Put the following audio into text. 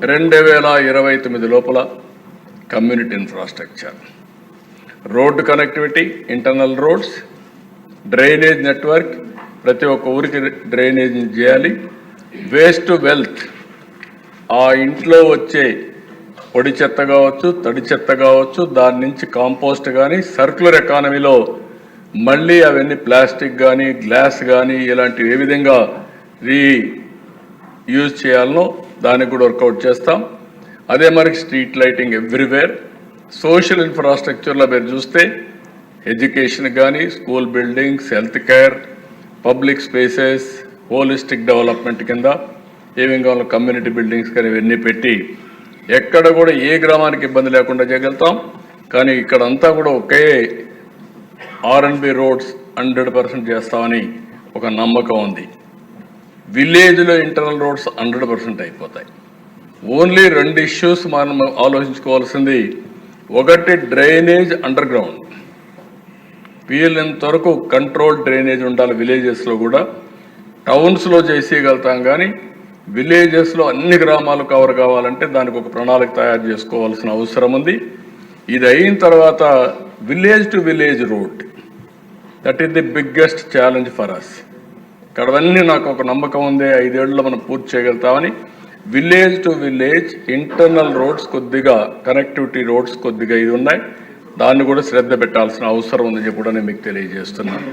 2029 లోపల community infrastructure, road connectivity, internal roads, drainage network, ప్రతి ఒక్క ఊరికి డ్రైనేజ్ చేయాలి. వేస్ట్ టు వెల్త్, ఆ ఇంట్లో వచ్చే పొడి చెత్త కావచ్చు, తడి చెత్త కావచ్చు, దాని నుంచి కాంపోస్ట్ కానీ సర్క్యులర్ ఎకానమీలో మళ్ళీ అవన్నీ ప్లాస్టిక్ కానీ గ్లాస్ కానీ ఇలాంటివి ఏ విధంగా యూజ్ చేయాలనో దానికి కూడా వర్కౌట్ చేస్తాం. అదే మరి స్ట్రీట్ లైటింగ్ ఎవ్రీవేర్. సోషల్ ఇన్ఫ్రాస్ట్రక్చర్లో మీరు చూస్తే ఎడ్యుకేషన్ కానీ, school buildings, health care, public spaces, holistic development కింద ఏమేం కావాలో కమ్యూనిటీ బిల్డింగ్స్ కానీ ఇవన్నీ పెట్టి ఎక్కడ కూడా ఏ గ్రామానికి ఇబ్బంది లేకుండా చేయగలుగుతాం. కానీ ఇక్కడంతా కూడా ఒకే R&B రోడ్స్ 100% చేస్తామని ఒక నమ్మకం ఉంది. విలేజ్లో ఇంటర్నల్ రోడ్స్ 100% అయిపోతాయి. ఓన్లీ 2 ఇష్యూస్ మనం ఆలోచించుకోవాల్సింది. ఒకటి డ్రైనేజ్ అండర్ గ్రౌండ్, వీళ్ళంత వరకు కంట్రోల్ డ్రైనేజ్ ఉండాలి విలేజెస్లో కూడా. టౌన్స్లో చేసేయగలుగుతాం కానీ విలేజెస్లో అన్ని గ్రామాలు కవర్ కావాలంటే దానికి ఒక ప్రణాళిక తయారు చేసుకోవాల్సిన అవసరం ఉంది. ఇది అయిన తర్వాత village to village road, that is the biggest challenge for us. ఇక్కడవన్నీ నాకు ఒక నమ్మకం ఉంది 5 ఏళ్ళలో మనం పూర్తి చేయగలుగుతామని. Village to village internal roads కొద్దిగా, కనెక్టివిటీ రోడ్స్ కొద్దిగా ఇది ఉన్నాయి, దాన్ని కూడా శ్రద్ధ పెట్టాల్సిన అవసరం ఉందని చెప్పి కూడా నేను మీకు తెలియజేస్తున్నాను.